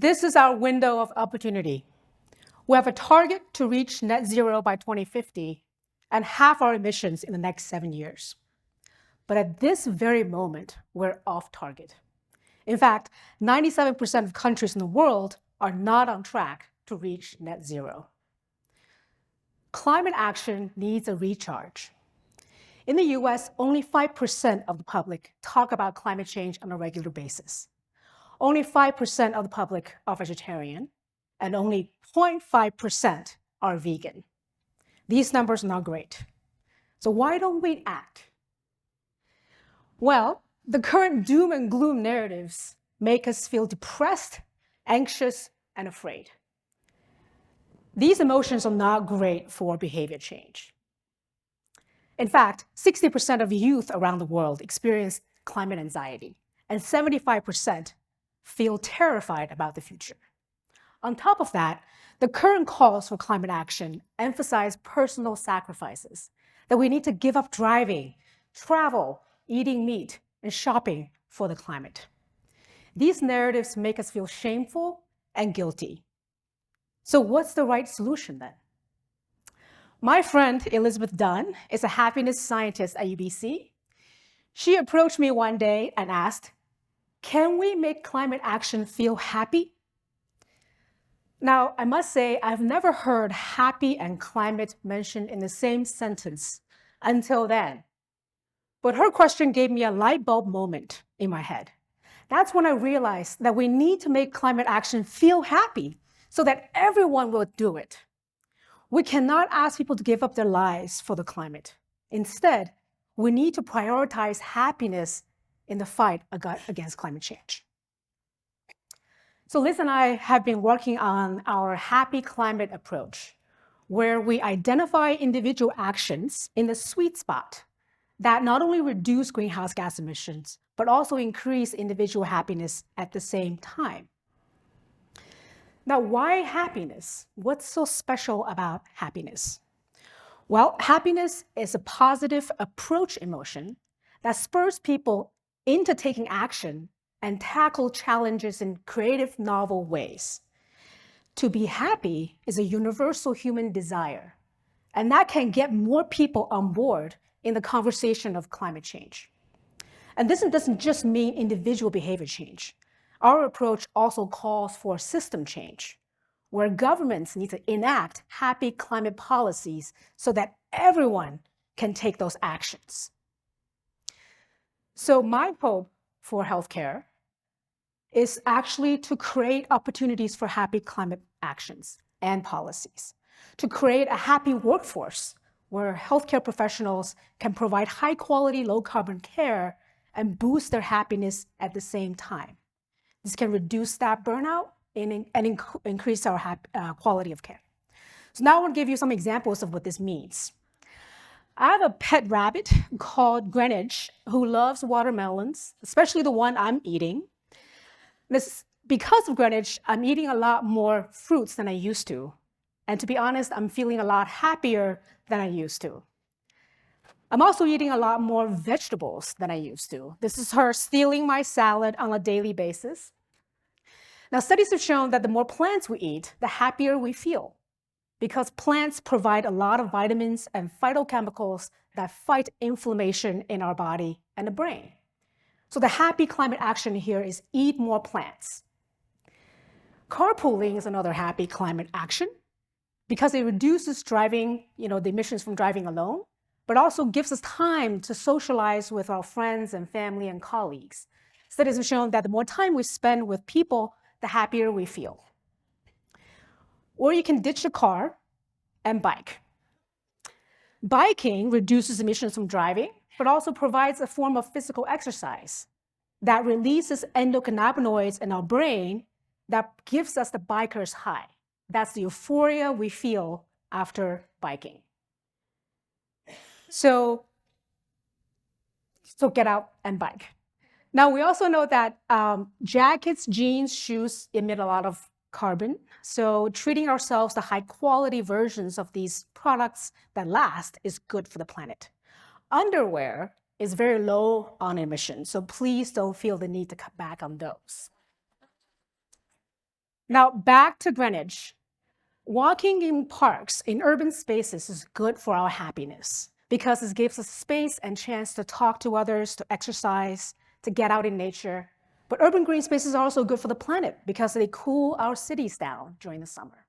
This is our window of opportunity. We have a target to reach net zero by 2050 and halve our emissions in the next 7 years. But at this very moment, we're off target. In fact, 97% of countries in the world are not on track to reach net zero. Climate action needs a recharge. In the US, only 5% of the public talk about climate change on a regular basis. Only 5% of the public are vegetarian, and only 0.5% are vegan. These numbers are not great. So why don't we act? Well, the current doom and gloom narratives make us feel depressed, anxious, and afraid. These emotions are not great for behavior change. In fact, 60% of youth around the world experience climate anxiety, and 75% feel terrified about the future. On top of that, the current calls for climate action emphasize personal sacrifices, that we need to give up driving, travel, eating meat, and shopping for the climate. These narratives make us feel shameful and guilty. So what's the right solution then? My friend Elizabeth Dunn is a happiness scientist at UBC. She approached me one day and asked, "Can we make climate action feel happy?" Now, I must say, I've never heard happy and climate mentioned in the same sentence until then. But her question gave me a light bulb moment in my head. That's when I realized that we need to make climate action feel happy so that everyone will do it. We cannot ask people to give up their lives for the climate. Instead, we need to prioritize happiness in the fight against climate change. So Liz and I have been working on our happy climate approach, where we identify individual actions in the sweet spot that not only reduce greenhouse gas emissions, but also increase individual happiness at the same time. Now, why happiness? What's so special about happiness? Well, happiness is a positive approach emotion that spurs people into taking action and tackle challenges in creative, novel ways. To be happy is a universal human desire, and that can get more people on board in the conversation of climate change. And this doesn't just mean individual behavior change. Our approach also calls for system change, where governments need to enact happy climate policies so that everyone can take those actions. So my hope for healthcare is actually to create opportunities for happy climate actions and policies, to create a happy workforce where healthcare professionals can provide high-quality, low-carbon care and boost their happiness at the same time. This can reduce staff burnout and increase our quality of care. So now I want to give you some examples of what this means. I have a pet rabbit called Greenwich who loves watermelons, especially the one I'm eating. Because of Greenwich, I'm eating a lot more fruits than I used to. And to be honest, I'm feeling a lot happier than I used to. I'm also eating a lot more vegetables than I used to. This is her stealing my salad on a daily basis. Now, studies have shown that the more plants we eat, the happier we feel, because plants provide a lot of vitamins and phytochemicals that fight inflammation in our body and the brain. So the happy climate action here is eat more plants. Carpooling is another happy climate action because it reduces driving, the emissions from driving alone, but also gives us time to socialize with our friends and family and colleagues. Studies have shown that the more time we spend with people, the happier we feel. Or you can ditch a car and bike. Biking reduces emissions from driving, but also provides a form of physical exercise that releases endocannabinoids in our brain that gives us the biker's high. That's the euphoria we feel after biking. So get out and bike. Now, we also know that jackets, jeans, shoes emit a lot of carbon. So treating ourselves to high-quality versions of these products that last is good for the planet. Underwear is very low on emissions, so please don't feel the need to cut back on those. Now, back to Greenwich. Walking in parks, in urban spaces, is good for our happiness because it gives us space and chance to talk to others, to exercise, to get out in nature. But urban green spaces are also good for the planet because they cool our cities down during the summer.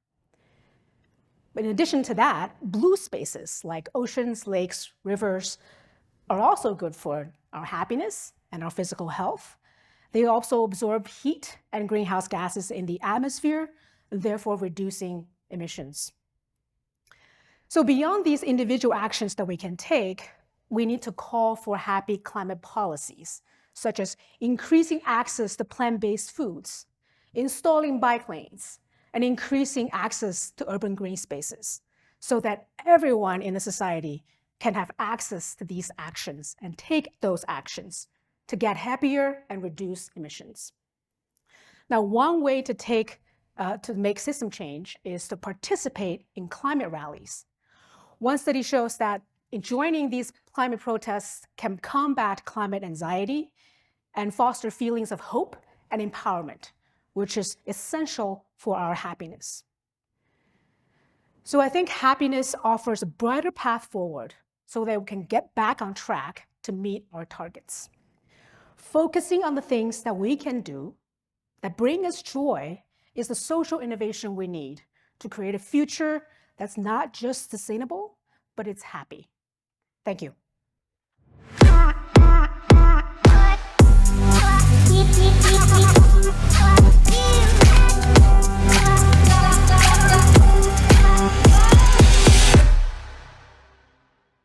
But in addition to that, blue spaces like oceans, lakes, rivers are also good for our happiness and our physical health. They also absorb heat and greenhouse gases in the atmosphere, therefore reducing emissions. So beyond these individual actions that we can take, we need to call for happy climate policies, such as increasing access to plant-based foods, installing bike lanes, and increasing access to urban green spaces so that everyone in the society can have access to these actions and take those actions to get happier and reduce emissions. Now, one way to make system change is to participate in climate rallies. One study shows that joining these climate protests can combat climate anxiety and foster feelings of hope and empowerment, which is essential for our happiness. So I think happiness offers a brighter path forward so that we can get back on track to meet our targets. Focusing on the things that we can do that bring us joy is the social innovation we need to create a future that's not just sustainable, but it's happy. Thank you.